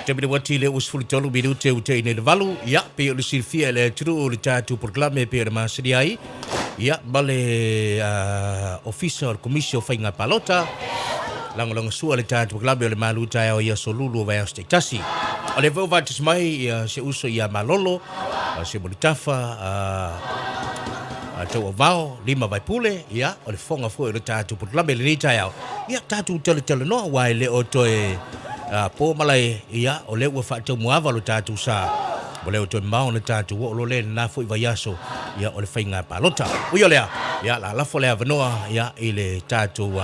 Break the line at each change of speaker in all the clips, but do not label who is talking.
Tabina wati le usful tolu minute ute ine valu ya pe o le silfia le tru o le tatu proclame pe o le masriai ya bale official commission fainga palota lang sua le tatu proclame o le maluta o ia solulu vai o tasi o le vau vatis mai se uso ia malolo se bolitafa tau vao lima vai pule ya o le fonga foi o le tatu proclame le rita ya tatu tele no wai le o toe po malai ia o le ua whaatau muawa lo tātou sa o le o toi mao na tātou o lo le na fui vai aso ia o le whainga palota ui o lea ia la lafo lea vanoa ia i le tātou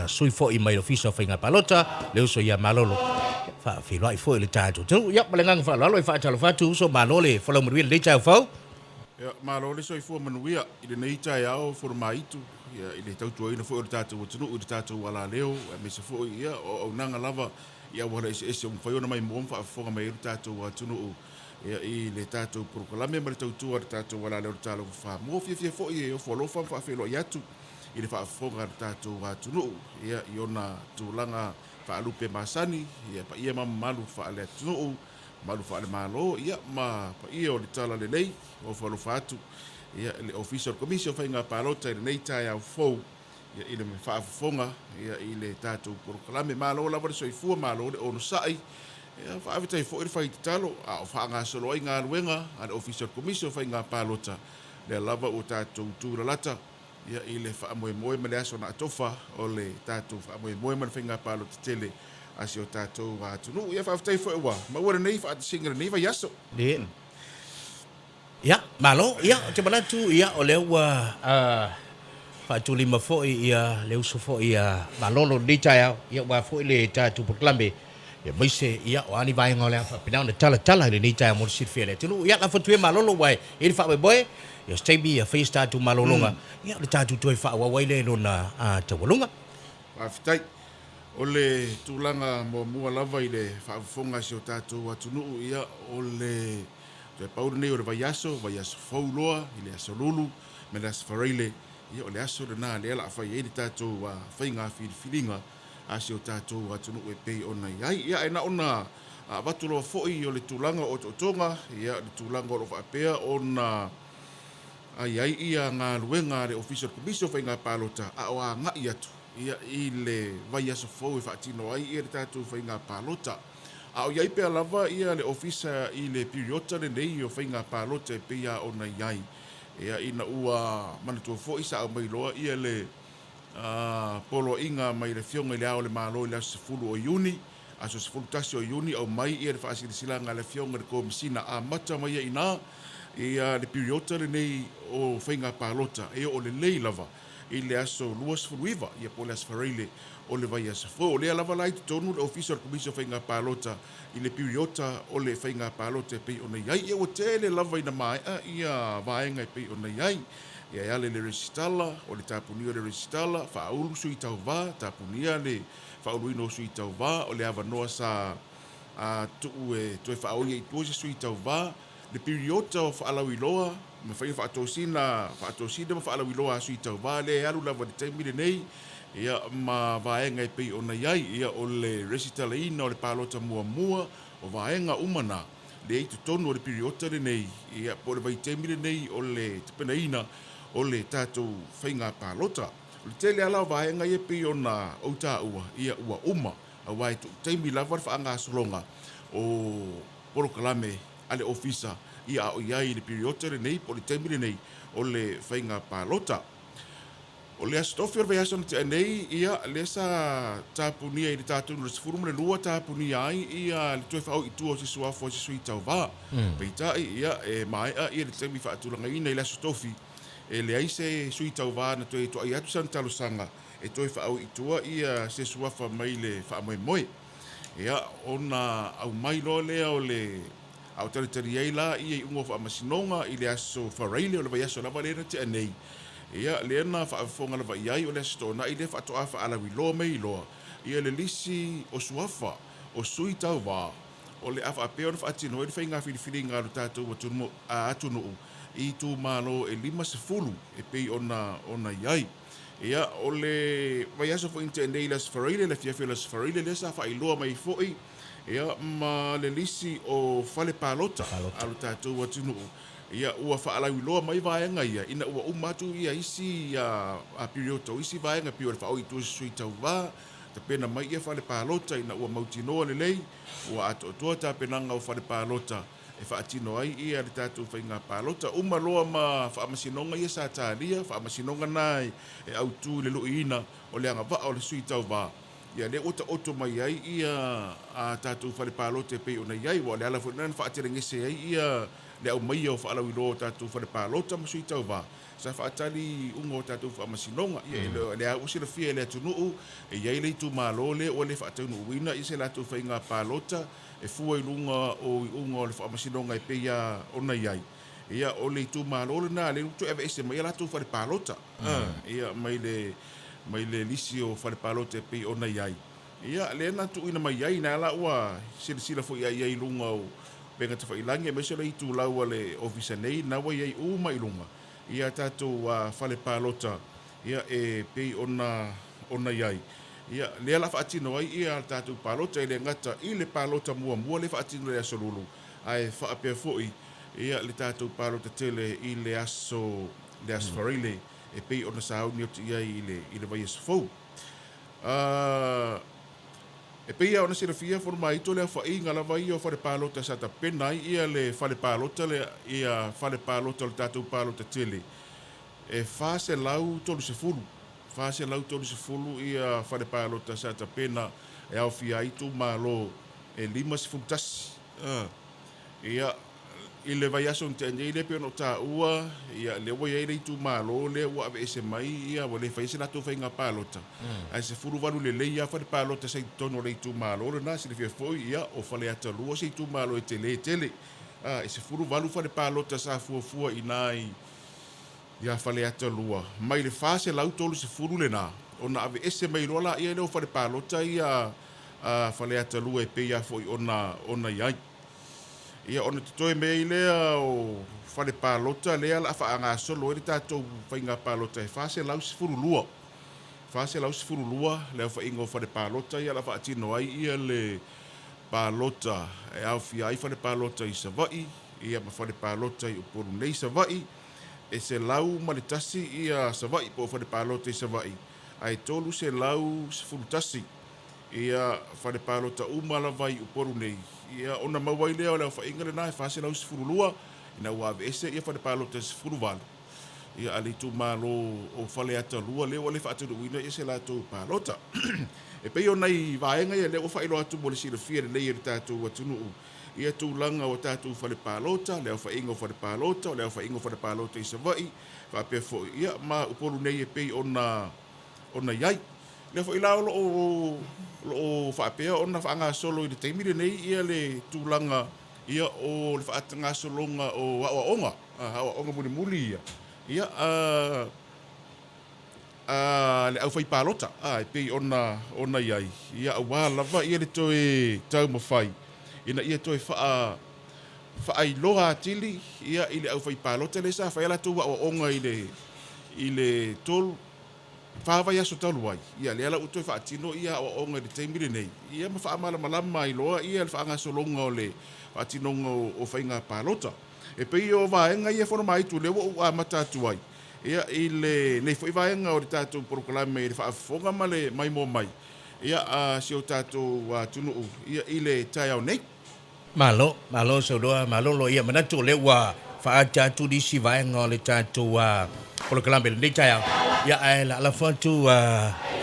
sui fo i mai ofisa whainga palota le uso ia malolo whawhiloa i fo i le tātou tau ia malengang whaalalo i whaatalo whatu uso malole whalau maruia le tau whau
ia malole so i fo manuia i le nei tai ao for maitu ia i le tautua ina fo o le tātou o tunu o le tātou wala leo me se fo ia o nanga lava ia wala ese un whaiona mai mwom whaafonga mai le tātou o tunu ia i le tātou proklame ma le tautua le tātou wala leo le tātou wha mo fia fo i o whalofa whaafelo i atu i le whaafonga le tātou o tunu ia i ona tūlanga whaalupe masani ia pa ia mamalu whaale tunu malu whaale malo ia ma pa ia o le tala le lei o whalofa atu ia le official commission whainga palota i le nei tai au fou ia i le me whaafonga ia i le tātou proklame malo lava le soifua malo le ono sai ia whaavitai fo i le whaititalo a o whaanga solo i ngā luenga a le official commission whainga palota le lava o tātou tūralata ia i le whaamoemoe ma le aso na atofa o le tātou whaamoemoe ma le whainga palota tele asi o tātou tunu ia whaavitai fo i wa ma ua nei whaatisingira nei vai aso
ya malo ya te manatu ya o le ua fatu lima foi ia le uso foi ia malolo dita ya wa foi le tatu proclame ya maise ya o ani vai ngole fa pinau le tala le dita mo sit fele tulu ya la fatu malolo wai il fa boy ya stay be a face tatu malolonga ya le tatu toi fa wa wai le lona te walunga
afitai o le tulanga mo mua lava i le whaafonga si o tatu atunu ia o le te pauru nei o le vaiaso fauloa i le aso lulu me le aso whareile ia o le aso le nā le ala whai e le tātou whainga whiringa a si o tātou atunu e pei ona iai ia e na ona watuloa foi o le tūlanga o totonga ia le tūlanga o lo whaapea ona iai ia ngā luenga le official commission whainga palota a o a ngai atu ia i le vaiaso fau e whaatino ai ia le tātou whainga palota a o iai pea lava ia le ofisa i le periota le nei o whainga palota e pea ona iai. Ia ina ua manatua fo isa au mai loa ia le polo inga mai le fionga i le ao le malo i le aso sefulu o iuni, aso sefulu tasi o iuni au mai ia le whaasilisila le fionga le komisina a mata mai ina ia le periota le nei o whainga palota e o le lei lava i le aso lua sefulu iwa ia po le aso whareile o le vai asa fo le lava lai tonu le official commission whainga palota i le periota o le whainga palota pei ona iai e o tele lava ina mai ia vaenga pei ona iai ia le resitala o le tapunia le resitala whaulu sui tau wā tapunia le whaulu ino sui tau wā o le avanoa sa tuu e toe whaoli e tuose sui tau wā le periota o whaalau iloa ma whai whaatosina ma whaalau iloa sui tau wā le alu lava le taimile nei ia ma vaenga e pei ona iai ia o le resitala ina o le palota mua o vaenga umana le eitu tonu o le periota le nei ia po le vaitemile nei o le tepena ina o le tātou whainga palota o le tele ala o vaenga e pei ona o tā ua ia ua uma a wai tu teimi lava whaanga solonga o porokalame ale ofisa ia o iai le periota le nei po le temile nei o le whainga palota o le astofi o le vaiaso na te anei ia le sa tapunia i le tātou le sefuru ma le lua tapunia ai ia le toe whao i tua o se suafo o se sui tau wā peitai ia e maea ia le temi whaatulanga ina i le astofi e le aise sui tau wā na toe toa i atu san talosanga e toe whao i tua ia se suafa mai le whaamoemoe ia ona au mai loa lea o le au taritari ei la ia i ungo whaamasinonga i le aso whareile o le vaiaso lava le na te anei ia le na whaafonga lava iai o le stona i le whaatoa whaalawi loa mei loa ia le lisi o suafa o sui tau wā o le afa apea o le whaatino e le whainga whiriwhiri ngā lo tātou atunu i tū mālo e 5 sefulu e pei ona iai ia ole vai aso fo inte nei las farile le fia las farile le sa fa iloa mai foi ia ma le lisi o fale palota alu tatu wa tunu ia ua fa ala iloa mai vaenga ia ina ua umatu ia isi a periodo isi vaenga pio fa o itu sui tau va te pena mai ia fale palota ina ua mautinoa le lei ua ato toa ta penanga o fale palota e fa atino ai ia le tatu fa inga palota uma loa ma fa amasinonga ia sa talia fa amasinonga nai e autu le luina o le anga va o le sui tau va ia le oto mai ai ia a tatu fa le palota pe ona iai wa le ala fo nan fa atirengese ai ia le au mai o fa ala wilo tatu fa le palota ma sui tau va sa fa atali ungo tatu fa amasinonga ia le au sila fia le tunu e iai le tu malole o le fa atunu wina i se la tu fa inga palota e fua i lunga o unga o le whaamasinonga i peia ona iai. Ia o le tu malole na le tu eve ese mai la tu whare palota. Ia mai le lisi o whare palota e peia ona iai. Ia le na tu ina mai iai na la ua sila fo iai lunga o benga te whailangi e meso le tu laua le ofisa nei na wa iai uma i lunga. Ia tatu whare palota ia e peia ona iai. Ia le ala faatino ai ia tatu palota ile ngata ile palota mua le faatino le asolulu ai fa pe foi ia le tatu palota tele ile aso le asfarile e pe ona sauni o ia ile vai esfo e pe ia ona serafia for mai to le fa inga la vai o fa palota sa ta pena ia le fa le palota le ia fa le palota le tatu palota tele e fa se lau to se fulu fase lau tolu se fulu ia fale palota sa ta pena e au fia itu malo e lima se fultasi ia ile vai aso te nei le pe no ta ua ia le wo ia le itu malo le wa ave ese mai ia wo le fai se na to fai nga palota ai se fulu valu le ia fale palota se tono le itu malo le na se le fia foi ia o fale ata lu se itu malo e tele e se fulu valu fale palota sa fua inai ia fale ata lua mai le fase lau tolu se furu le na ona ave ese mai rola ia le fale palota ia fale ata lua e pe ia foi ona iai ia ona toe mai le o fale palota le ala fa anga solo e tatou fainga palota e fase lau se furu lua le fa ingo fale palota ia la fa atino ai ia le palota e au fia ai fale palota i savai ia ma fale palota i upuru nei savai e se lau malitasi ia savai po fale palota i savai ai tolu se lau se fulutasi ia fale palota umala vai uporu nei ia ona mawai lea o leo whainga le nai fase lau se furulua ina uave ese ia fale palota se furuvalu ia alitu malo o fale ata lua leo le whaatu uina ia se lato palota e peo nei vaenga ia leo whailo atu mo le sila fia le leia le tātou atunu ia tūlanga o tātou fale palota, leo whainga o fale palota, o leo whainga o fale palota i savai, whapea fo ia, ma upolu nei e pei ona iai. Leo whaila o whapea ona whaanga solo i le teimire nei, ia le tūlanga, ia o le whaatanga solonga o hawa onga muli ia. Ia, le au whai palota, e pei ona iai. Ia awa lava, ia le toe tau mawhai. Ina ia toi whaai loha atili, ia ile au whai palota le sa, whaela tau wa onga ile tolu, whawai aso talu ai. Ia le ala utoi whaatino, ia wa onga le teimire nei. Ia ma whaamala malama i loa, ia le whaanga solonga o le whaatinonga o whainga palota. E pei o vaenga ia whana maitu, le wa ua matatu ai. Ia ile, nei whai vaenga o le tātou proklame, le whaafonga ma le mai mo mai. Ia si o tātou tunu, ia ile tai au nei.
Malo lo ia manatu le wa faaja tu di si vaenga le tatu por kelambe le taya ya la fatu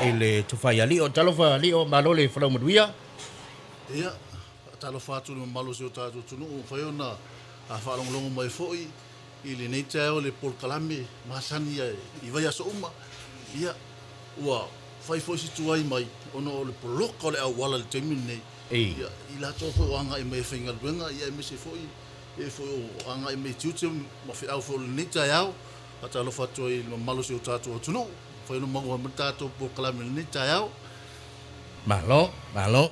ile tu fa ya li o talofa li o malo le fala mudia
ia talofa tu le malo se o tatu tunu fa yona fa longo mai foi ile nei taya le por kelambe masani ia I vai aso uma ia wa fai foi si tu ai mai ono le poloko le au wala le temine ia ila to fo anga I me finga benga ia me se foi e fo anga I me tutu mo fi au fo le taya ata lo fatu I malo se o tatu tunu foi no mango matato por clame ni taya
malo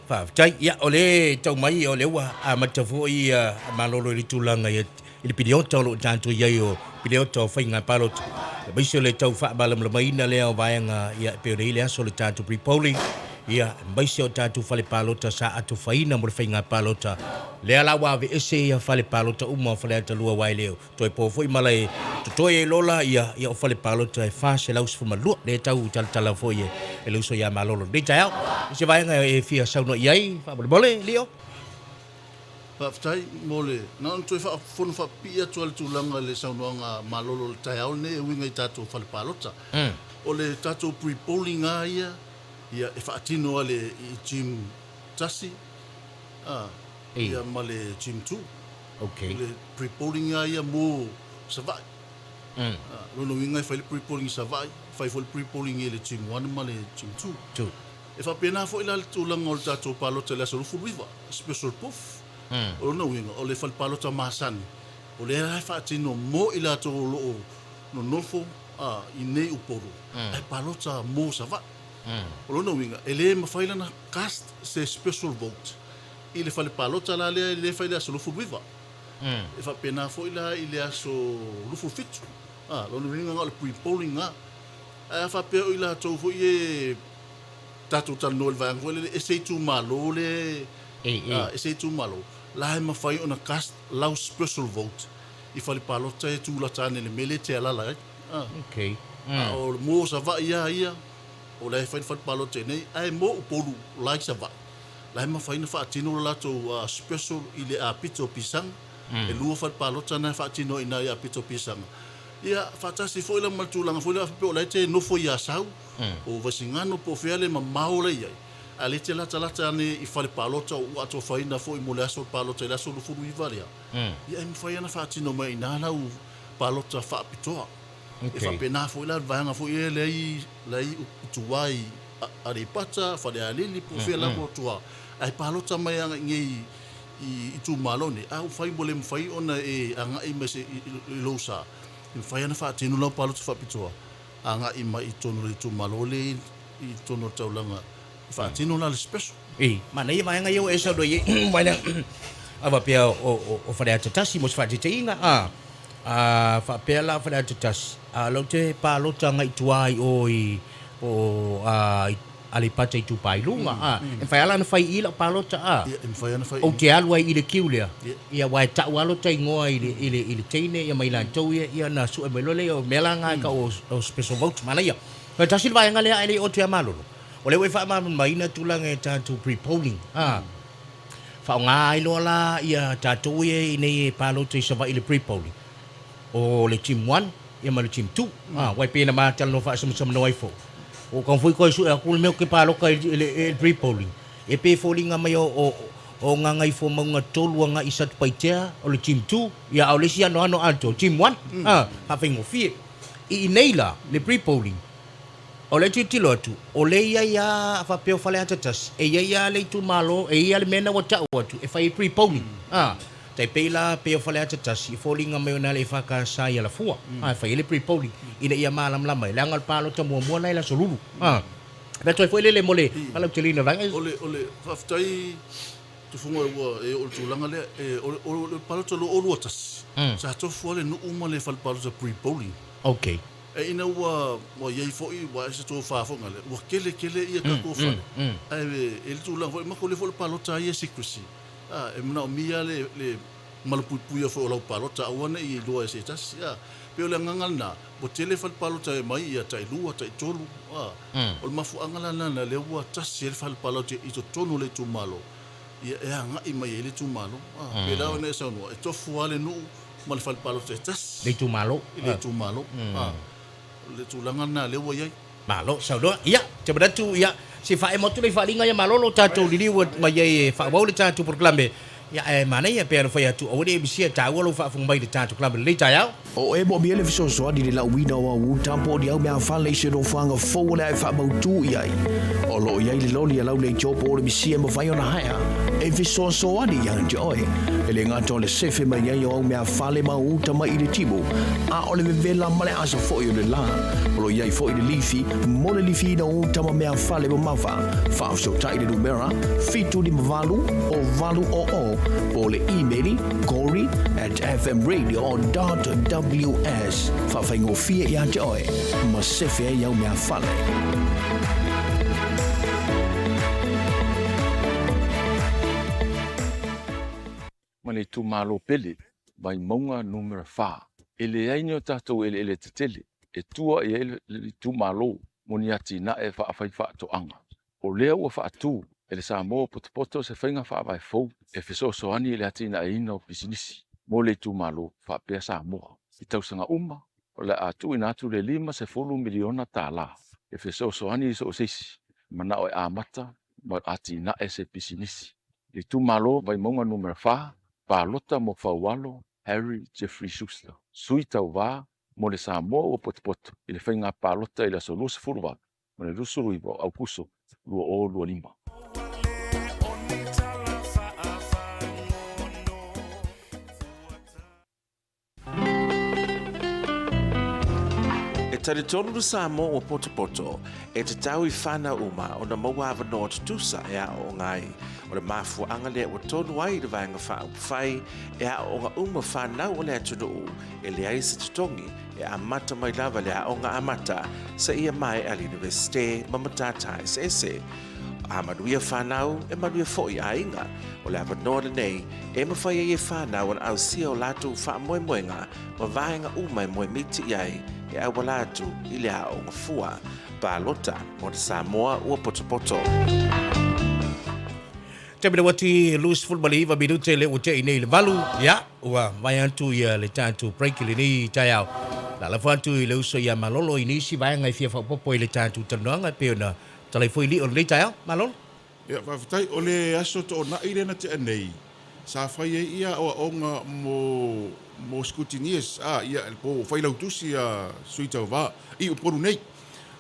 fa chai ya ole tau mai ole wa amatafu ia malo lo litulanga ia il pidiota lo tanto ia yo pidiota fainga palot Baisio le tau wha balam la maina lea o vaenga ia pe rei lea so le tātou pre-polling. Ia, baisio tātou whale pālota sa atu whaina mo le whainga pālota. Lea lawa ave ese ia whale pālota uma o whale ata lua wai leo. Toi po fwoi malai tutoe e lola ia o whale pālota e whase laus fuma lua le tau tala fwoi e luso ia malolo. Nei tai au, isi vaenga e fia sauno iai, wha mole leo.
Whaftai, mole, na on toi whafonu whapia tua le tūlanga le saunoanga malolo le tai au ne, winga i tātou whale pālota. O le tātou pre-polling a ia e whaatino ale i Jim Tasi, ia ma le Jim 2.
Okay.
Le pre-polling a ia mō Savai. Lono winga i whaile pre-polling i Savai, whai fo le pre-polling i le Jim 1 ma le Jim 2. E whapena fo ila le tūlanga o le tātou pālota le asarufu riva, special puff. O no winga, o le whale pālota māsani. O le rai whaatino mō ila tō loo no nofo i nei uporo. Ai pālota mō Savai. O lona winga, e le mawhailana cast se special vote. I le whale pālota la lea, le whaile aso lufu riva. E whapena fo ila i le aso lufu fitu. Lona winga ngā le pre-polling a. E whapea o ila tō fo i e tātou tano le vāng fo le eseitu malo le eseitu malo. La he mawhai o na cast lau special vote. I whale pālota e tūlatane le mele te alala.
Okay.
O mō Savai ia. O lai whain whain pālota nei, ai mō upolu lai Savai. Lai ma whaina whaatino la lato special i le apito pisang. E lua whain pālota nei whaatino i nai apito pisang. Ia whaatasi fo ila maltulanga fo ila whape o lai te nofo i asau. O vasingano po whiale ma maole iai. A le te lata ane i whale pālota o ato whaina fo i mole aso pālota i laso lufuru i varia. Ia im whaiana whaatino mai i nānau pālota whaapitoa. E whapena fo ila vanga fo i lei utuwai a pata, whare alili po whia lako tua. Ai pālota mai anga ngei i tu malone. A u whai mole mwhai ona e anga i mese i lousa. I whai ana whaatinu lau pālota whapitoa. Anga i mai i tono le tu malole i tono taulanga. Whaatinu lau le special.
Mana ia mai anga iau e sa doi mana awa pia o whare atatasi mos whaate te inga. Whapea la whare atatasi. Lau te pālota ngai tuai o alipata i tupai lunga. E whai ala na whai ila pālota o te alua i le kiu lea. Ia wai tau alota i ngoa i le teine ia mai lantau ia na su e melole o melanga ka o special vote mana ia. Kai tasil vai nga lea ele o te amalolo. O le wai wha maina tulanga e tātou pre-polling. Whao ngā ilo la ia tātou i nei pālota i Savai i le pre-polling. O le team 1 ia ma le team 2. Wai pēna mātala no whaasama no waifo. O kan fui koe su e akule meo ke pāloka e pre-polling. E pē fōlinga mai o ngangai fō maunga tolua ngā i satu paitea o le team 2. Ia au lesi ano anto. Team 1. Hawhingo fie. I nei la le pre-polling. O le tilo atu. O le ia whapeo whale atatas. E ia le tu malo. E ia le mena wa tau atu. E whai pre-polling. Tai peila peo whale atatas. I fōlinga mai o nā le whaka sa ia la fua. Whai ele pre-polling. Ina ia mālam lama. Le angal pālota mua nei la solulu. Pea toi fwele le mole. Palau te lina vanga.
Ole whaftai tu funga ua e o le tūlanga lea. O le pālota lo o luatas. Sa tofu ale nu uma le whale pālota pre-polling.
Okay.
E ina ua iei fo'i wa ese tō whaafonga le. Ua kele ia kako whale. E le tūlanga fo'i mako le fo le pālota ia secrecy. E muna o mia le malupuipuia fo o lau pālota awana i loa e se tasi. Peo le ngangal na, bo tele whale pālota e mai ia tai lua, tai tolu. O le mafu angala na le ua tasi e le whale pālota i to tonu le tu malo. Ia e anga i mai e le tu malo. Peo lao ne saunua, e tofu ale nuu ma le whale pālota e tasi.
Le tu malo.
Le tu malo. Le tūlanga nā lewa iai.
Malo, saudoa. Ia, te badatu, ia. Se whae motu le whalinga ia malolo tātou liliwa mai iai whaawau le tātou proklame. Ia, mana ia pēra whai atu. Aure e bisia tāwalo whaafung mai le tātou klame. Le tai au.
O e mo biele fisosoa di le lau wina wa utampo di au mea whale se no whanga fōu le ai whaamau tū iai. O lo iai le loli a lau le jopo o le bisia mo whai ona haia. e viso so ani yang joy ele ngato le sefe mai yo me fale ma uta mai le tibu a ole vela male aso fo yo le la lo yai fo le lifi mo le lifi na uta ma me fale ma mafa fa so tai le numera fitu di valu o valu o le email gory@fmradio.ws fa faingo fie ya joy ma sefe yo me fale
Mane tu malo pele, vai monga numero 4. Ele ainyo tato ele tetele, e tua e ele tu malo, moni ati na e whaafai to anga. O lea ua whaatu, ele sa mo potopoto se whainga whaafai fau, e whiso soani ele ati na e ina o pisinisi. Mo le tu malo, whaapea sa moa. I tausanga uma, o le atu ina atu le 5 miliona tala. E whiso soani so o seisi, mana o e amata, ma ati na e se pisinisi. Le tu malo, vai monga numero 4, Palota mo Faualo, Harry Jeffrey Schuster. Sui tau wā, mo le Samoa o potopoto, i le whainga palota i le so lusa furuwa, mo le lusa ruiwa au kuso, lua o lua lima.
E tali tonu du Samoa o potopoto, e te tau I whana uma o na maua avanoa tutusa e a o ngai, o le mafua anga lea o tonu ai le vaenga wha upwhai e a o ngā uma whanau o lea tunu e le aisa tutongi e a mata mai lava lea o ngā amata sa ia mai a l'universite mamatatai se ese. A manuia whanau e manuia foi a inga o le avanoa le nei e mawhai e whanau an au sia o latu wha moe moenga ma vaenga uma e moe miti iai e au walatu I lea o ngā fua Palota mo te Samoa ua potopoto.
Tapi wati lus football iwa minute le uce ini le valu ya wa vayantu ya le tantu break le ni tayau la la fantu le uso ya malolo ini si vaya ngai fia fa popo le tantu tananga pe na tale foi li on le tayau malolo
ya fa tai ole aso to na ile na te nei sa fai ia o onga mo scrutineers ia el po fai la tusi a suita va I por nei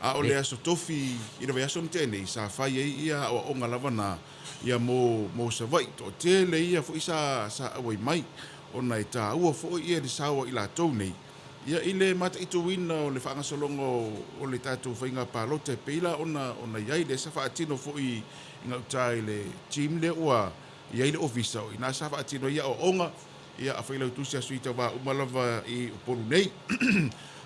a ole aso tofi ina vai aso te nei sa fai ia o onga lava na ia mo sa vai to tele ia fo isa sa wai mai ona ita ua fo ia di sawa ila tou nei ia ile mata itu wina o le fanga solongo o le tatu fainga Palota peila ona iai le sa fa atino fo I ngautai le team le ua iai le ofisa o ina sa fa atino ia o onga ia a faila tu sia suita va umalava I poru nei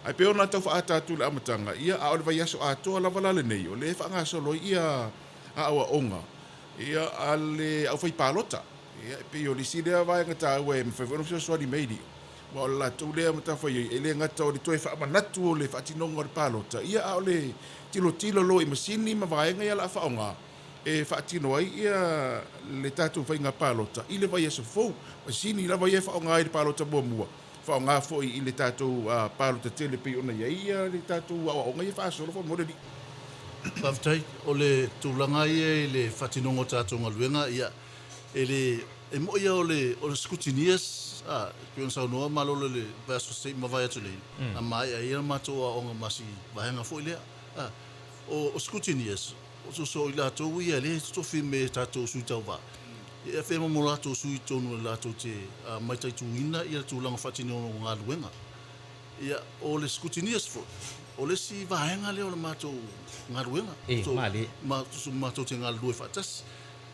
ai pe ona tau fa atatu le amatanga ia a o le vai aso ato la vala le nei o le fanga solo ia a o onga ia ale au fai Palota ia pe o lisi lea vai ngata ue mwhaifono fio swari meidi wa o la tau lea mata fai ele ngata o li toe wha manatu o le whatinonga o le Palota ia a o le tilo lo I masini ma vaenga ia la whaonga e whatino ai ia le tatu whai ngā Palota I le vai aso fau masini la vai e whaonga ai le Palota mua whaonga fo I le tatu Palota tele pe ona ia le tatu waonga ia whaasoro fo mole di
Paftai o le tūlanga ia le whatinongo tātonga luenga ia e mo ia o le scrutineers pion sa noa malolo le vaso se mavai atu lei a mai ia matoa o nga masi vahenga fo ilea o scrutineers o so ila to ia le to filme tato suita va ia fe mo lato suito no lato te mai tai tuina ia tūlanga whatinongo ngā luenga ia o le scrutineers fo o le si vaenga le o le mato ngaruenga
so mali
mato te ngalue fatas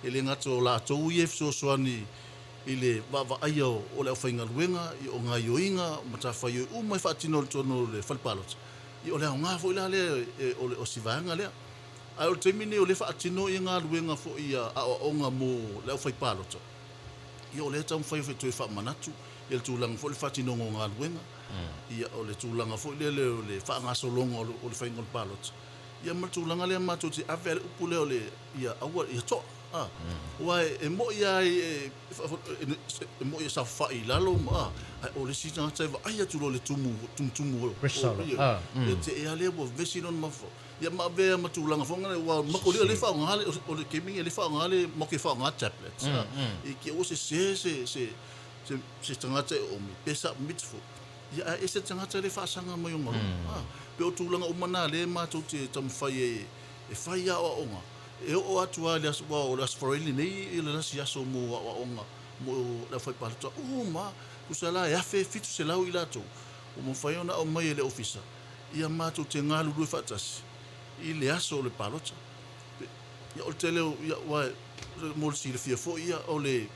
ele ngato la to uf so soani ile va ai o le fainga luenga I o nga yoinga mata fai o mai fatino tono le falpalot I o le nga fo ile le o si vaenga le ai o termine o le fatino I nga luenga fo ia o nga mo le fai palot I o le tam fai fe to fa manatu il tulang fo le fatino nga luenga ia o le tūlanga fo le whaanga solonga o le whaingon Palota. Ia ma tūlanga lea mātou te awele upu leo le ia awa ia to. Wai e mo ia e mo ia sa whai lalo o le sita ngā taiwa ai atu lo le tumu o. Te ea lea wa vesi non mafo. Ia ma vea ma tūlanga fo ngane wa mako lea le whaanga hale o le keming e le whaanga hale mo ke whaanga tablets. I ke o se tangata o mi pesa mitfo. Ia ese tangata le whaasanga mai o ngoro. Pe o tūlanga o mana le mātou te tamwhai e whai a o onga. e o atu a le aswa o las foreign nei e le nasi aso mo onga mo la fai palota ma usala ya fe fitu se lau ilato o mo fai ona o mai le ofisa ia mato te ngalu due fatas i le aso le palota ia o tele ia wa mo si le fia fo ia o le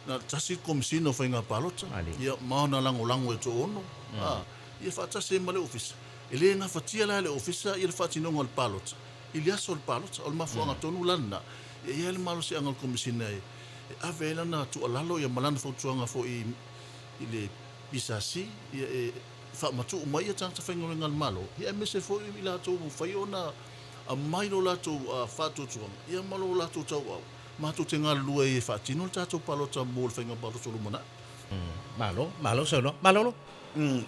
na tasi komisino fai nga palota ia maona lango e to ono ia fatas e male ofisa ele nga fatia la le ofisa ia le fatino ngol palota ili aso le palota o le mafuanga tonu lana ia le malo se angal komisina e avela na tu alalo ia malana fotuanga fo i le bisasi ia e fa matu mai tang ta fengo ngal malo ia mese fo i la to fa ona a mai lo la to fa to tu ia malo la to tau ma to tenga lua e fa tino ta to palota mo fengo palota lo mona
malo so no malo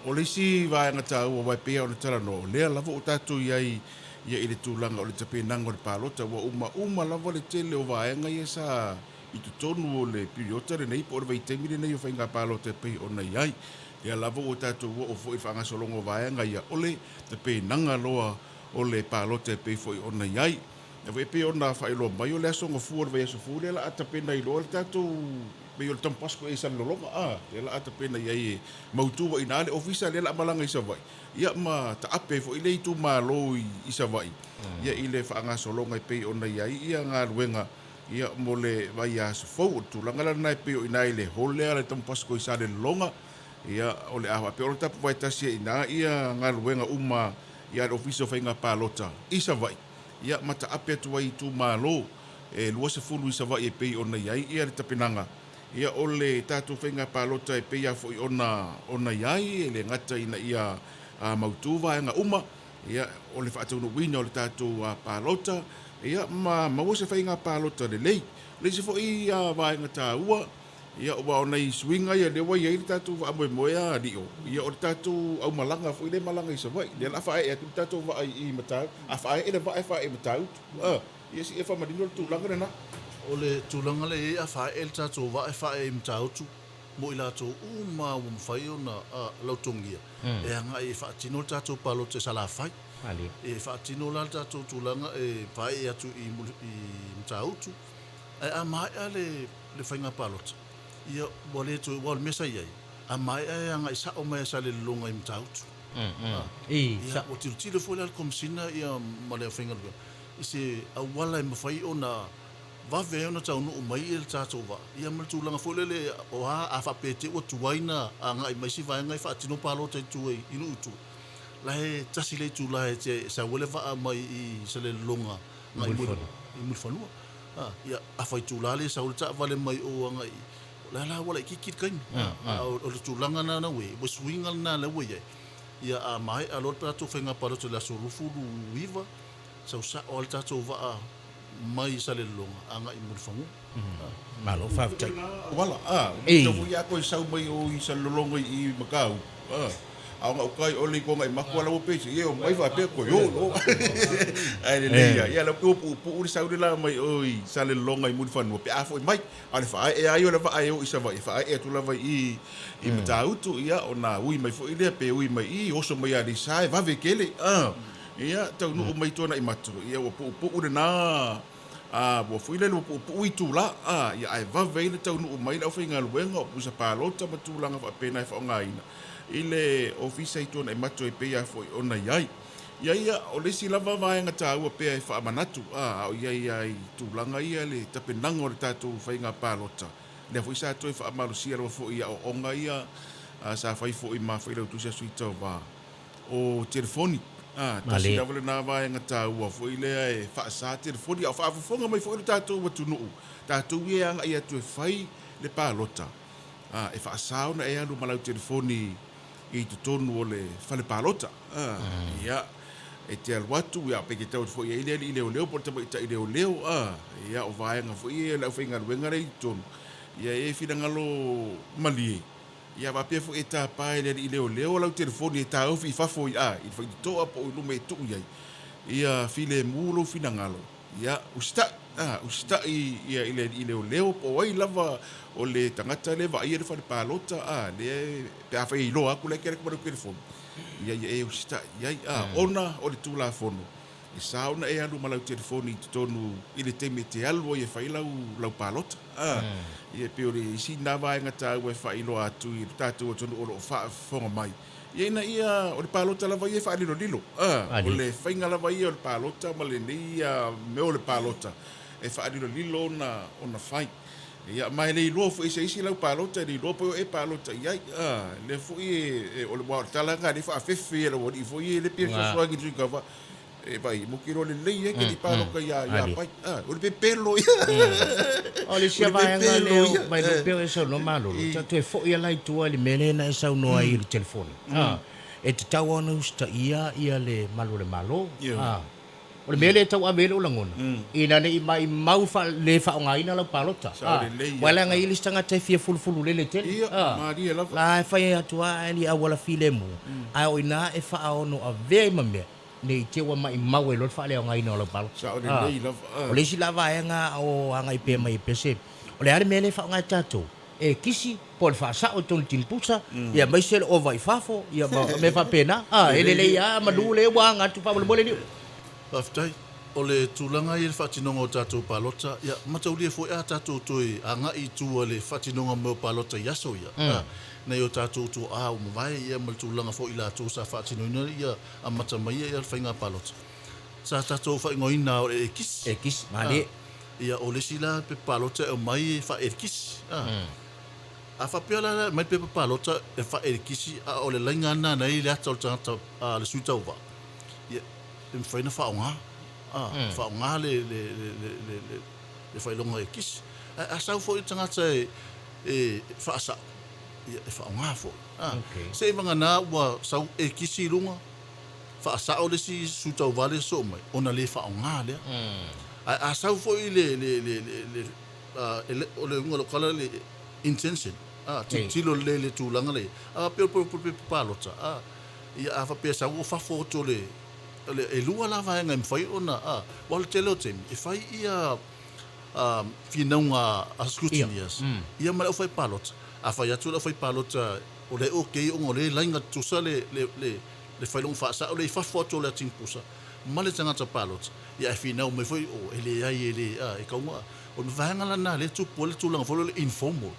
o le si vai ngata o vai pe o tala no le la vo tatu ia ile tulanga o le tape nango le palota wa uma lava le tele o vai nga ia sa i tu tonu o le piriota re nei por vai temire nei o whainga palota pe o nei ai ia lava o tatu o fo i whanga solongo vai nga ia ole tape nanga loa o le palota pe fo i o nei ai e vai pe o na whailo mai o le asonga fuor vai aso fuor la atape nei loa le tatu pe o le tampasko e sa lolonga la atape nei ai mautu wa ina le ofisa le la malanga isa vai ia ma ta ape fo ile tu malo i sa vai ia ile whanga solonga pe o nei ai ia ngā ruenga ia mole vai a fo tu langa na pe o ina ile hole ale tampasko i sa le longa ia ole a pe o tapu vai tasi ina ia ngā ruenga ia le ofisa whainga palota i sa vai ia mata ape tu ai tu malo e lua se fulu i sa vai e pe o nei ai ia le tapinanga ia ole tatu whainga palota e pe ia fo i ona iai le ngata ina ia mautuva nga ia ole whaatau no wina ole tatu palota ia maua se whainga palota le lei le se fo i vaenga tā ua ia ua ona i swinga ia le wai ai tatu wa moe moea dio ia ole tatu au malanga fo i le malanga i sa vai le la whae e atu tatu wa i matau a whae e le whae e matau ia si e wha madino le tūlanga na
o le tūlanga le e a whae e le tatu wa e whae e matau tu mo ila to uma o mfai ona lautongia e anga e fatino tato palo te sala fai e fatino la tato tulanga e pai atu i mtautu e a mai ale le fainga palo ia bole to wal mesa ia a mai e anga isa o mai sa le longa i mtautu ia o tilo fo le komsina ia male fainga ise a wala e mfai ona va ve ona tau no mai el tato va ia mal tu langa folele o a fa pete o tuaina anga i mai si va ngai fa tino palo te tu i inu tu la he tasi le tu la te sa wele va mai i se le longa mai mu fanu ia a fa tu la le sa ulta vale mai o anga i la wala ki kain o tu langa na we bo swingal na le we ia a mai a lo tato fenga palo te la sorufu viva sa o tato va mai sa le longa anga i mulfangu
malo fa tai
wala to ya ko sa mai o i sa longa i makau a nga kai oli ko ngai makua la pe si o mai va pe ko yo ai le ya la ko pu sa la mai o i sa le longa i mulfangu pe a fo mai ale fa e ai o la fa ai o i sa vai fa e tu la vai i matau tu ia ona ui mai fo ile pe ui mai i o so mai ali sai va ve kele ia tau no mai tona i matu ia o pu na bo fuile lo pu i tu la ia ai va veile tau no mai la finga luenga o sa palota matu langa fa pena fa ngaina ile ofisa i tona i matu e pe ia fo ona iai ia o le si lava vai nga tau pe fa manatu ia i tu langa ia le tapenanga o le tatu fainga palota le fo isa to fa malu sia ro fo ia o onga ia sa fai fo i ma faile tu sa suita va o telefoni tasi na wale na vai ngata ua fo ile e fa sa telefoni au fa fonga mai fo ile tatu wa tunu tatu ia nga ia tu fai le palota e fa sa na e alu malau telefoni i tu tonu ole fa le palota ia e te alwatu ia pe ke tau fo ile leo por te ita leo ia o vai nga fo ile la finga wenga le tonu ia e fina ngalo mali ia va pe fo eta pa ile leo la telefoni ta o fi fa fo i fa to apo lu me tu ia file mulo fina ngalo ia usta ia ile leo po ai lava o le tangata le va ia fa pa lota le pe fa i lo aku le kere ko telefoni ia e usta ia ona o le tu la fono e sa ona e alu malau telefoni tonu i le teme te alu e fai lau palota ia pe o le isi na vaenga tau e fai lo atu i tatu o tonu o lo whaafonga mai ia ia o le palota lava ia wha lilo o le whainga lava ia o le palota ma le nia me o le palota e wha lilo ona whai ia mai le lo fu isi lau palota le lo po e palota ia le fu e o le wa talanga le fa fefe le wo i fu i le pe so so ki ka va e vai mo kiro le le ke di palo ka ia pai o le pelo
o le sia vai nga le mai le pe so no malo ta te fo ia lai tua le menena e sa no ai le telefone e te tau ona usta ia le malo o le mele tau a mele o langona ina ne mai mau fa le fa nga ina la palota wala nga ili stanga te fia fulfulu le tele
maria
la fa ia tua ali a wala filemu a o ina e fa ono a ve mame ne te wa mai mau e lo fa le nga ina la palota o le si lava nga o nga ipe mai pese o le are mele fa nga tato e kisi por fa sa o ton timpusa ia mai sel o vai fafo ia me fa pena ele ia madule wa nga tu fa bole ni
Aftai, o le tūlanga i le whatinonga o tātou palota, ia mataulia fo ea tātou toi a nga i tūa le whatinonga mo palota yaso ia. Nei o tātou tū a o mawai ia ma le tūlanga fo i la tū sa whatinonga ia a matamaia ia le whainga palota. Sa tātou whaingoina o e kis.
E kis, mali.
Ia o le sila pe palota e mai wha e kis. A whapeala mai pe palota e wha e kisi a o le lainga ana nei le ata o le tangata le suitau wa. Im faina faunga faunga le failonga e kis a sau fo itanga tse e fa sa e faunga fo se manga na wa sau e kisi lunga fa sa o le si suta vale so mai ona le faunga le a sau fo le o le ngolo kala le intention tilo le tulanga le pe palota ia a fa pe sa o fa foto le e lua la vai ngai fai ona wal telo tem e fai ia finaunga a scrutinias ia mala fai palot a fai atu la fai palot o le okay o le lainga tu sa le fai long fa sa o le fa foto le timpusa male tanga ta palot ia finau me foi o ele ai ele e kaunga o vai ngala na le tu pole tu lang fo le informal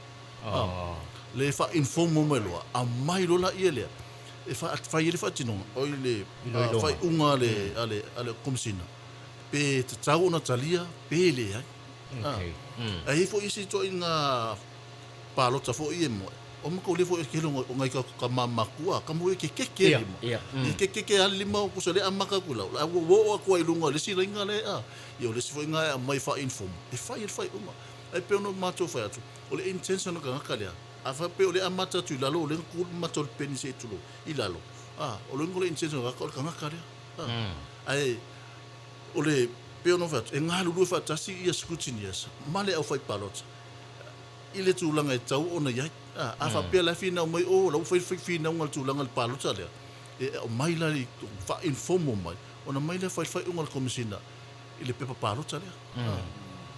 le fa informal me lo a mai lo la ile e fa ile fa tino o ile fa unga ale komsina pe tau na talia pe le ai ai fo isi to inga palota fo i mo o mo ko le fo ke lo ngai ka mama kua ka mo ke ke ali mo ko sele amaka kula wo ko ai lunga le si ringa le yo le si fo inga mai fa inform e fa uma ai pe no mato fa atu o le intention ka ka a fa pe o le amata tu lalo le ku matol penise tu lo ilalo o le ngole intention ka ka ka ai o le pe no fa e ngalu lu fa tasi ia scrutinias male au fai palot ile tu langa e tau ona ia a fa pe la fina mai o la fai fina ngal tu langa palot ale e o mai la fa informo mai ona mai le fai ngal komisina ile pe palot ale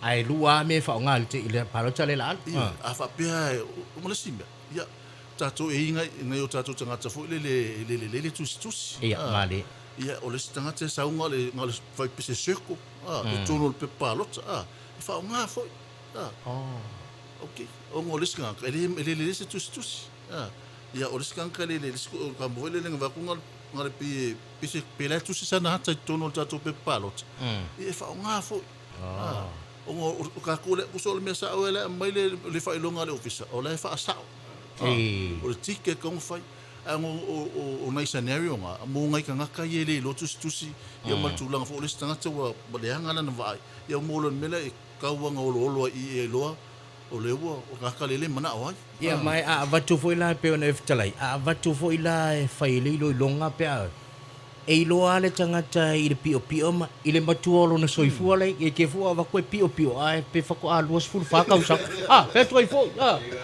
ai lua me fa ngal te ile palota le la
a fa pe o mo simba ia tato e ngai o tato tanga tafo le tu
ia mali
ia o le tanga te sa ngale fai pese seko e tono pe palota e fa nga fo okay o mo le ska ele se tu ia o le ska le ka mo le nga ku ngale pese pela tu sa na ta tono tato pe palota e fa nga fo o ka kule ku so le mesa o le mai le fa ilonga le ofisa o le fa sa o le tike kong fai o mai scenario nga mo ngai ka ngaka ye le lo tusi ia ma tulang fo le stanga te wa le hanga na vai ia mo le mele ka wa nga lo i lo o le wa o ngaka le mana wa
ia mai a vatu fo ila pe ona eftalai a vatu fo ila fai le lo longa pe e lo ale tangata i le pio ma i le matuolo na soifua lai e ke fua va koe pio ai pe fa ko a luas ful fa ka usa pe toi fo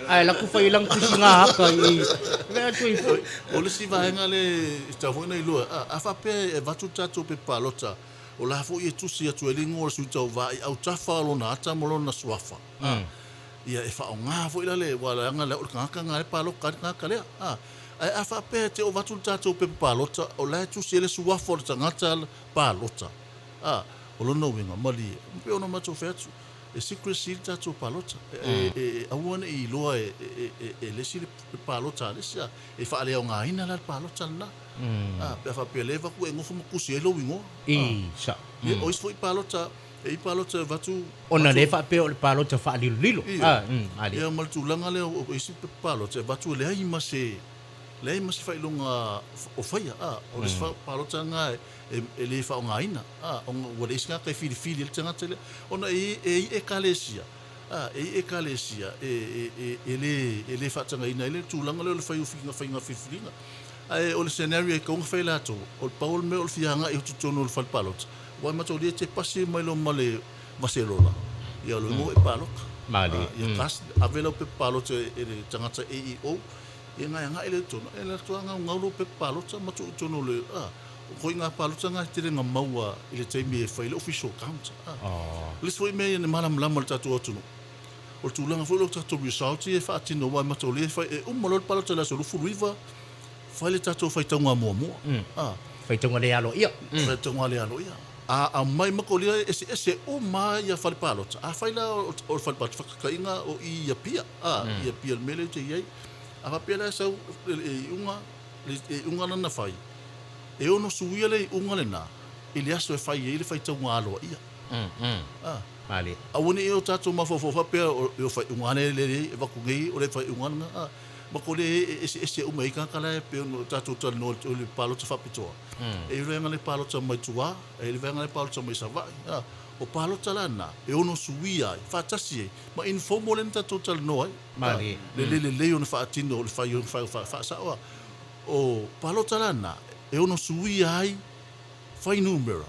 ai la ku fa ilang kusinga haka i le toi fo
o le si va nga le sta fo nei lo a fa pe e va tu tato pe palota o la fo i tu si atu e lingo su tau va i au tafa lo na ata mo lo na swafa ia e fa nga fo ila le wala nga le o ka nga le palo ka le ai a fa pe te o vatu tatou pe palota o la tu sele suafo o tangata palota o lona uinga mali pe ona macho fetsu e secrecy tato palota awana I loa e lesi le palota lesia e fa le nga ina la palota na pe fa pe leva ku ngofo kusi e lo wingo
sa
o is foi palota e palota vatu
ona le fa pe o le palota fa lilo ali
ia mal tu langa le o isi pe palota vatu le ai ma se fa ilunga o faia o le fa palota nga e le fa nga ina o le iska kai fili le tanga tele ona e kalesia e kalesia e le fa tanga ina le tu langa le fa finga filinga o le scenario e kong fa la to o paul me o fianga e tutono le fa palota wa ma to le te pasi mai lo male Barcelona ia lo mo e palota
mali
ia kas avela pe palota e tanga EEO e nga ele tono ele toanga ngalo pe palota ma tono le ko nga palota nga tire nga maua ile taimi e faile official count le foi me ne mala mala tatu otuno o tu langa foi lo tatu result e fa tino wa ma to le fa e malo palota la so furuiva faile tatu fa tanga mo
fa tanga le alo ia
fa tanga le alo ia a mai makolia ese o ma ia fa palota a faila o fa palota ka inga o ia pia ia pia mele te ia a pela sa unga na fai e ono suia le unga le na ile aso e fai ile fai tau alo ia
mali
a woni e o tato ma fo pe o fai unga le e va ku ngai o le fai unga na ma ko le ese o mai ka kala pe no tato tal no le palo te fa pito e le nga le palo te mai tua e le nga le palo te mai sa vai o palo talana e ono suia fa tasi ma informal enta total no
mali
le on fa tino le fa sa o palo talana e ono suia ai fa numero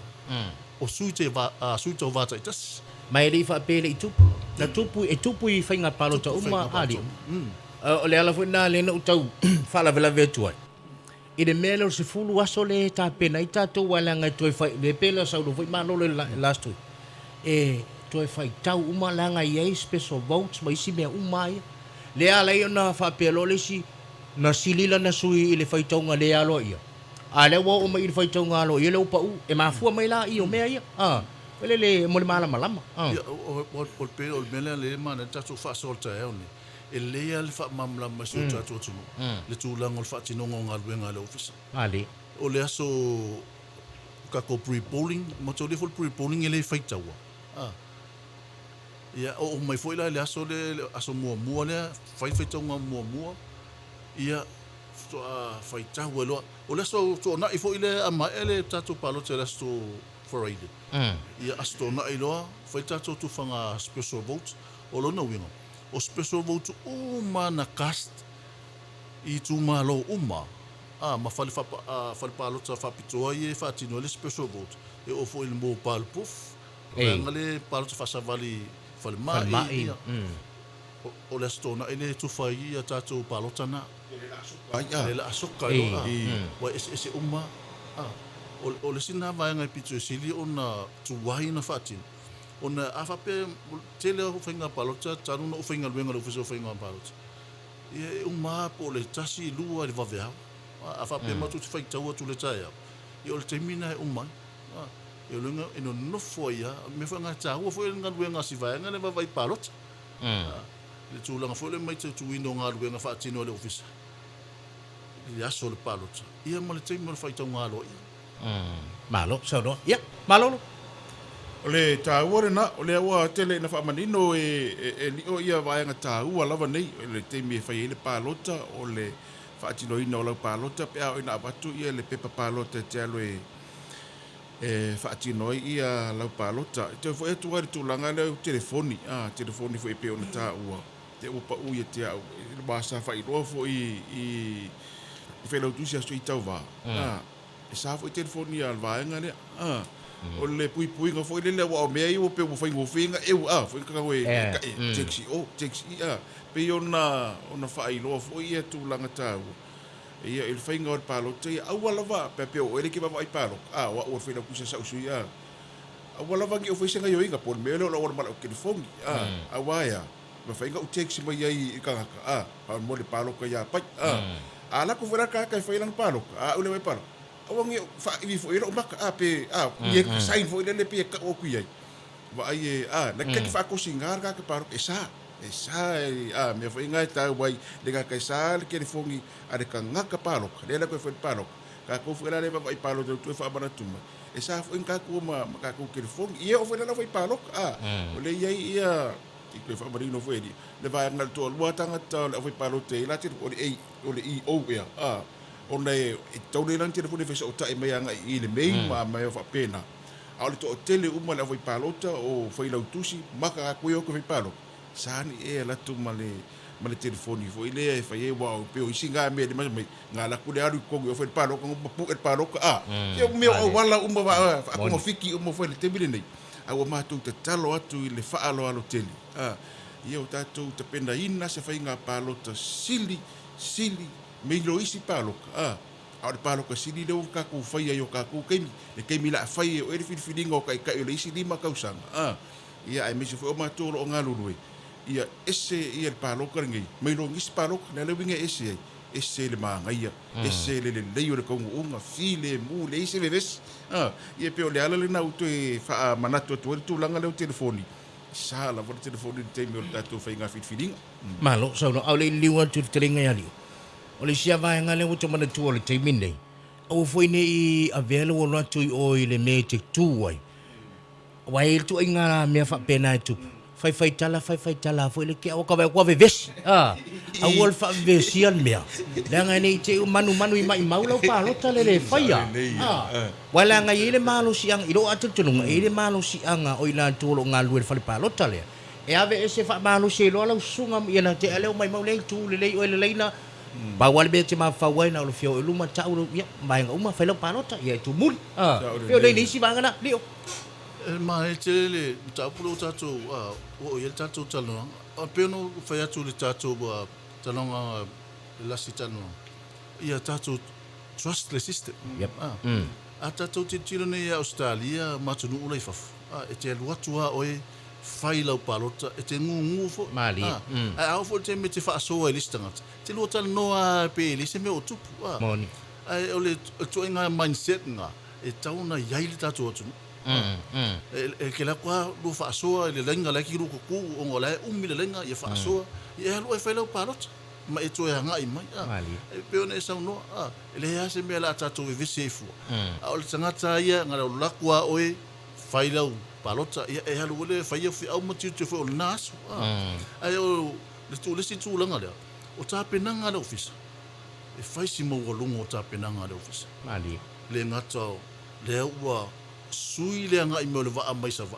o suite va suite va tas
mai le fa pele tupu I fainga palo ta uma ali o le ala funa le no tau fa la vela vetua I le mele se fulu aso le ta pena I tato wala nga toi fa le pela sa do foi malo le last week e toi fai tau uma langa I special votes mai si mea uma ia le ala ia na fa pelo le si na silila na sui I le fai tau nga le alo ia a le wa o mai I le fai tau nga alo ia le upa u e mafua mai la I o mea ia pele le mo le malama
o pelo mele le mana tatu fa solta e oni e le al fa mamla ma su tatu tunu le tu lango fa tinongo nga luenga le office
ali
o le aso ka ko pre-polling ma to le full pre-polling ele fai tau ia o mai foi la le aso mua le fai tau nga mua ia fai tau lo o le aso to na I foi le ama ele tatu palo te resto Friday ia asto na ilo fai tatu tu fanga special votes o lo na wingo o special vote uma na cast I tu malo uma ma fale palo ta fa pitoa e fa tino le special vote e o fo il mo pal puf ngale palo ta fa sa vali fale mai o le stona ele tu fa ia tatu palo tana le la soka wa ese uma o le sina va ngai pito sili ona tu wai na fatin ona afa pe tele o finga palota tanu no finga luenga lo fiso finga palota e uma po le tasi lua le vavea afa pe matu te faita o tu le taia e o le termina uma e o lunga e no foia me fa nga ta o foi nga luenga si vai nga le vai palota le tu langa foi le mai tu window nga luenga fa tino le office le aso le palota ia mo le termina faita nga lo
malo so no ia malo
o le tāua na o le aua tele na whaamanino e ni o ia vaenga tāua lava nei o le teimi e whai ele pālota o le whaatinoina o lau pālota pe au ina abatu ia le pepa pālota te alo e whaatinoi ia lau pālota te fo etu wari tūlanga leo telefoni fo e pe o na tāua te upa ui e te au le basa whai roa fo I whelau tusi aso I tau wā e sa fo I telefoni al vaenga le o le pui nga foi le wa me I o pe mo foi ngo finga e foi ka we taxi pe ona fai lo foi e tu langa tau e il finga o palo te a wala va pe o ele que va vai palo o foi na kusa sa usu a wala va que o foi senga yo inga por me lo o mal que fongi a waya ma finga o taxi mai ai ka pa mo le palo ka ya pa ala ko vera ka foi lang palo o le vai palo Awangi fa i fo ilo maka ape ye sign fo ile pe ka o ku ye. Wa ai na ke fa ko singar ka parok esa me fo inga ta wai le ka sa ke fongi are ka ngaka parok le la ko fo parok ka ko fo la le vai parok tu fa bana tuma esa fo inga ko ma ka ko ke fongi ye o fo la vai parok o le ye ia ke fa bari no fo di le vai ngal to lo tanga ta vai parok te la ti o le i o ya o le to le lan ti fo le fe so ta e me anga i le mei ma fa pena au le to tele uma la vai palota o foi la utusi maka ko yo ko vai palo sani la tu male telefoni fo ile fa ye wa pe o singa me de mas nga la ku le aru ko yo foi palo ko pu et palo ka yo me o wala uma va ko fiki uma foi le tebile nei au ma tu te talo atu le fa alo tele yo tatu te penda ina se fa inga palota sili me lo isi palo au le palo ka sili le ka ku fai yo ka ku kemi la fai o e filinga o kai le isi lima kausanga ia ai misi fo ma tolo nga lulu ia ese ia le palo ka ngai me lo ngis palo na le winga ese le manga ia ese le o le kongo unga file mu le isi veves ia pe o le ala le na uto e fa manato tu langa le telefoni sala vo telefoni te me o tatu fai nga filinga
Malo so no au le liwa tu telinga ya liu. O le sia vai ngale o te mana tu o le te mine. O foi ne i avelo o la tu o i le me te tu wai. Wai tu inga me fa pena tu. Fai tala foi le ke o ka vai kwa veves. A wol fa vesian me. La nga nei te manu i mai maula pa lo tale le fai ya. Wala nga i le malo siang i lo atu tununga i le malo sianga o i la tu lo nga lu le fai pa lo tale. E ave ese fa malo se lo la sunga i na te ale o mai maula tu le o le leina. Bawa le te ma fa wai na lo fio luma tau ya mai uma fa lo palota ya tu mul fio le nisi banga na lio
ma te le tapulo tato o ye tato talo a peno fa ya tu le tato ba talonga la sitano ia tato trustless system
yep
a tato te tiro ne Australia ma tu no le fa e te luatua oi fai lau palota e te ngu fo
mali
au fo te me te fa so e listanga te lo tal noa pe li se me o tupu
moni
ai o le to inga mindset nga e tauna yai le tatu atu e ke la kwa lo fa so le lenga la ki ru ko o ngola umi le lenga ye fa so ye lo e fai lau palota ma e to e nga i mai e pe ona sa no le ya se me la tatu e visefu o le tangata ia nga lo lakwa oe fai lau palota e halu le fai fi au mati te fo nas ai o le tu langa le o ta penanga le office e fai si mo longo ta penanga le office
mali
le ngata le wa sui le nga i mo le va mai sa va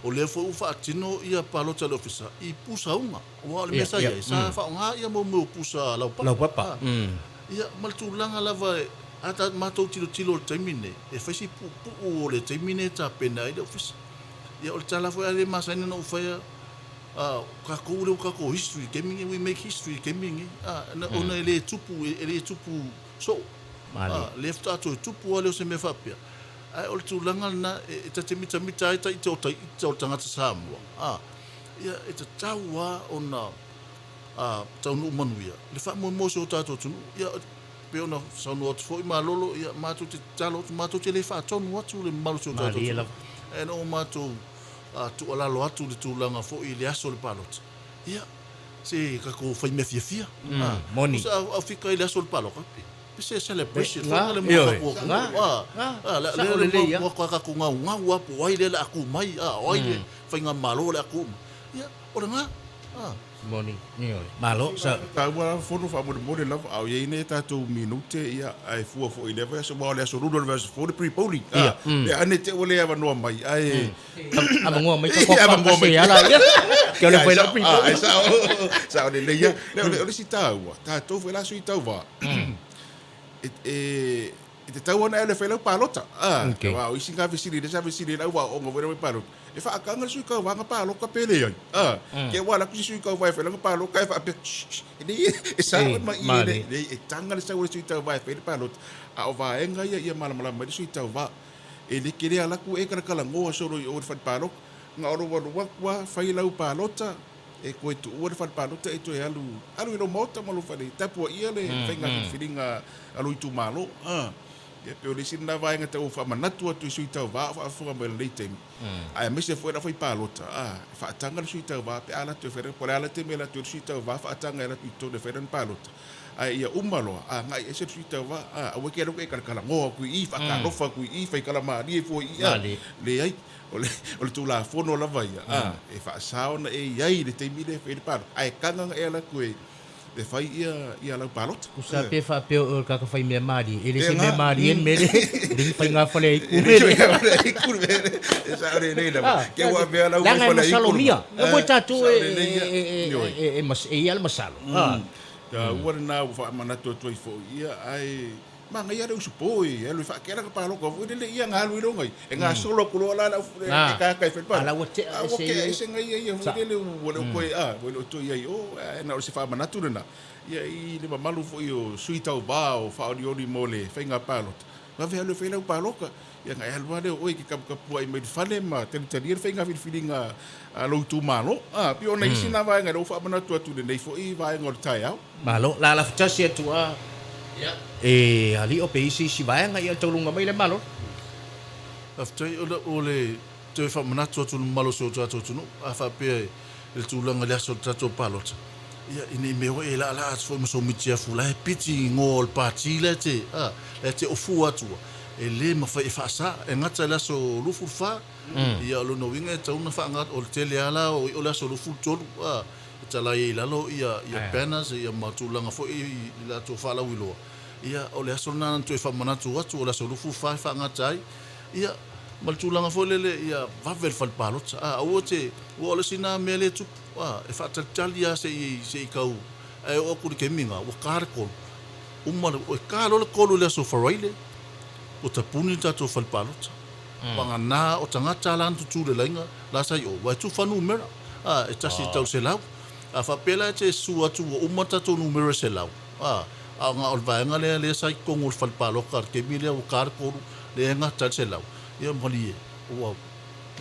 o le fo fa tino ia palota le office i pusa unga o le mesa ia sa fa nga ia mo pusa la
papa
ia mal tu langa la va ata matou tilo taimine e fai si pu o le taimine ta pena i le office ia o le tala foi ale masani no foi ka ko history gaming we make history gaming na ona ele tupu so left out tupu ole se me fapia ai o tu langa na e ta te mita ita o tangata Samoa ia e ta taua ona tau no manuia le fa mo so tato tu ia pe ona sa no foi malolo ia matu te talo matu te le fa tonu atu le malo so tato e no matu tu ala lo atu le tulanga fo i le aso le palot ia se ka ko fai me fia
moni
sa afika i le aso le palot pe se celebration
nga
le mo le ka ko nga wa po ai le aku mai ai fai nga malo le aku ia ora nga
moni malo sa
tawa fono fa mo le lava au ye ne tatu minute ia ai fu fo i leva so mo le so rudo versus for the pre poli le ane te ole ava no mai ai
ngo mai ko ko se ala ke le foi la pre
ai sa le ia le si tawa tatu foi la so i tawa te tau ana ele fela palota wa o isinga visiri desa visiri la wa o ngove palot e fa akanga sui ka wa palo ka pele ai ke wala ku sui ka wa fela palo ka fa ni e sa ma i e tanga le sa o sui ta wa fela palot a o va enga ia mala ma sui ta wa e le kere ala ku e kala kala ngo so o fa palo nga o wa fa ila palota e ko tu o fa palota e to alu no mota malo fa le tapu ia le fenga filinga alu tu malo ia pe o le sina vaenga tau whamanatu atu i sui tau wā whaafunga mai lei teimi. Ai mese fwera whai pālota, whaatanga le sui tau wā pe ala tu e whera, pore ala te mela tu sui tau wā whaatanga ela tu i tōne whera pālota. Ai ia umaloa, ngai ese sui tau wā, awe kia rau e karakala ngoa kui i, whakarofa kui i, whaikala maari e fwoi i, le ai, o le tūla whono lava ia, e whaasao na e iai le teimi le whera pālota. Ai kanganga e ala koe, le fai ia lau palota.
Kusa pe fa pe o ka fai me mari. Ele se me mari en mere. Ding fai nga fale i kumere.
Esa ore nei la. Ke wa be lau fale i kumere.
Salomia. E mo tatu e mas e ia masalo.
Ya ua na fa manatu tu fo ia ai manga ia reu supoi e lu fa kera ka palo ko le ia ngalu i rongai e nga solo kulo la ka ka fe pa
ala wote
se ngai ia le wo ko wo to ia o na o se fa manatu na ia i le malu fo io suita o ba o fa oli mole fa nga palo va ve le fe le palo ka ia nga alwa le o ki ka pu ai me fale ma te te fa nga filinga a lo tu malo pi ona isina va nga lo fa manatu tu le nei fo i va ngor tai au
malo la ftasi tu e ali o peisi si vai nga ia tolunga mai le malo
aftai ole te fa manatu tu malo so tu no afa pe le tulanga le so tu palot ia ini me o ela la fo so mitia fula e piti ngol patile te le te ofu atu e le ma fa sa e ngata la so lufu fa ia lo no winga te una fa ngat o te le ala o la so lufu tolu tala i lalo ia penas ia matulanga fo i la to fa la wilo ia o le aso na tu e fa manatu atu o la so lufu fa ngatai ia maltulanga fo lele ia va ver fal palot o te o le sina mele tu e fa talia se kau e o ku ke minga o kar ko umma o kalo le kolo le so faraile o tapuni tatu fal palot pangana o tangata lan tu le lenga la sai o wa tu fa numero e tasi tau se lau a fa pela te su atu o umma tatu numero se lau nga ol vaenga le sai kongol fal palo kar ke mile o kar ko le nga tal se lau ia mali o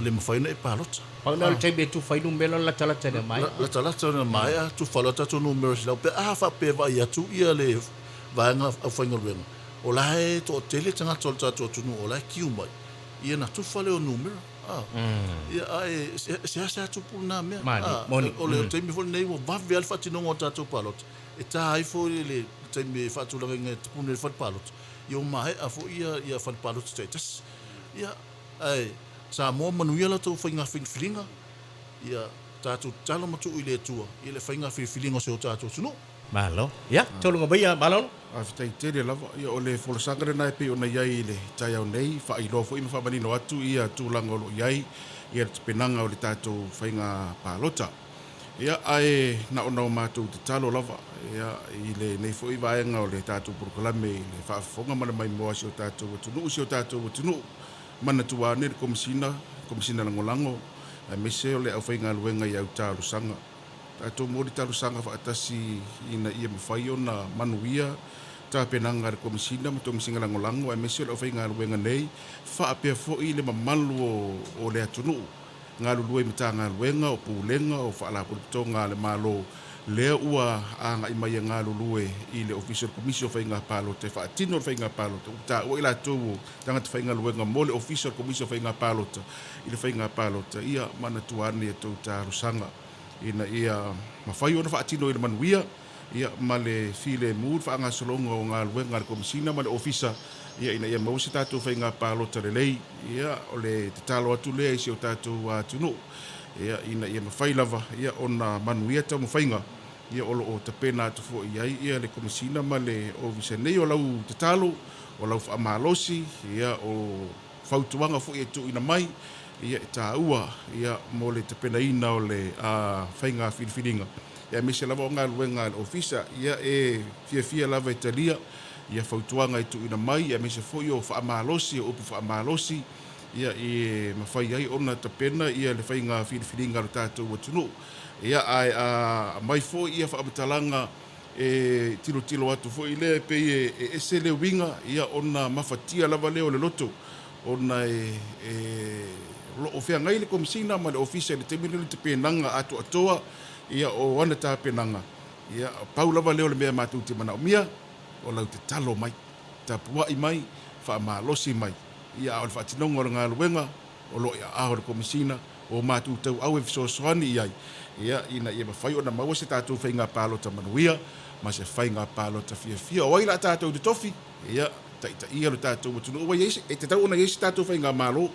le mafaina e palot
Paula te be tu fai numero la tala tene mai.
La tala tene mai tu fala tatu numero se lau pe fa pe va ia tu ia le vaenga a fainga luenga o la e to tele tanga tol tatu tu no la ki mai ia na tu fale o numero ia ai se tu puna me o le te mi fo nei o va ve alfa tino o tatu palot e ta ai fo le te mi fa tu la nge puna fa palot io mai a fo ia fa palot status ia ai sa mo manu ia la tu fainga filinga ia tatu talo matu ile tua ile fainga filinga se o tatu no
malo ya tolunga bia malo
aftai tere lava ia ole folosanga na pe ona yai le tai au nei fa i lo fo i fa bani no atu ia tu langolo yai ia penanga o le tatu fainga palota ia ai na ona ma tu te talo lava ia i le nei fo i vaenga o le tatu porkolame le fa fonga mana mai mo asio tatu tu no usio tatu tu no mana tu wa ne komisina langolango a mese o le au fainga luenga ia talo sanga tatu mo di talo sanga fa atasi ina ia mafai ona manuia ta penanga komisina mo komisina langolango a mese o fainga luenga nei fa pe fo i le mamalu o le atunu ngalu luai mitanga luenga o pulenga o fa la putonga le malo le ua anga i mai ngalu lue i le official commission fainga palo te fa tino fainga palo ta o ila tu tanga te fainga luenga mo le official commission fainga palo i le fainga palo ia mana tuani e tu ta rusanga ina ia mafai ona fa tino i le manuia ia male file mood fa anga solonga o ngalu luenga komisina male official ia ina ia mausi tatu fainga palo te lei ia o le te talo atu le isi o tatu atu ia ina ia mawhai lava ia ona manuia tau mawhainga ia olo o te pena atu fo ia le komisina ma le o visenei o lau te talo o lau whaamalosi ia o whautuanga fo ia tu ina mai ia ta ua ia mo le te pena ina o le whainga whiriwhiringa ia mese lava o ngā luenga ofisa ia e fia lava italia ia whautuanga i tu ina mai ia mese fo ia o whaamalosi o upu whaamalosi ia e mawhai ai ona te pena ia le whainga whiriwhiringa o tātou watunu ia ai mai fo ia whaabatalanga e tilo atu fo i le pe e ese le winga ia ona mafatia lava leo le loto ona lo o fea ngai le komisina ma le ofisa le temine te penanga atu atoa ia o ana ta penanga ia pau lava leo le mea matu te mana o mia o lau te talo mai ta pua i mai whaamalosi mai. Ia o le whaatinonga o le ngā luenga, o lo ia aho le komisina, o mātu tau au e fisosoani iai. Ia ina ia mawhai o na maua se tātou whai ngā pālota manuia, ma se whai ngā pālota fia. O aila tātou te tofi, ia ta ia lo tātou watunu. Owa yeise, e te tau ona yeise tātou whai ngā mālo,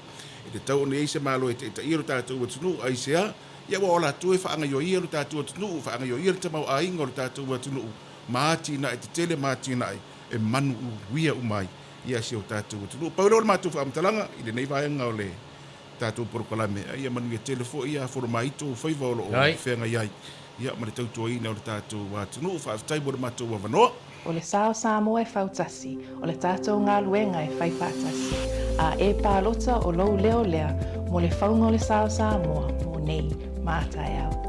e te tau ona yeise mālo, e te ia lo tātou watunu, aisea, ia wa ola tu e whaanga yo ia lo tātou watunu, whaanga yo ia lo tamau a inga lo tātou watunu, maati na e te tele maati na e manu uia umai, ia si o tātou watunu. Paula o le mātou whaamtalanga, i le nei vaenga o le tātou porokalame, ia manu ia telefo, ia foro maito, whaiva o lo o whenga iai, ia ma le tautua ina o le tātou watunu, whaaftai mo le mātou wa wanoa.
O le sao Samoa e whautasi, o le tātou ngā luenga e whaipātasi, a e pālota o lou leo lea, mo le whaunga o le sao Samoa, mo nei mātai au.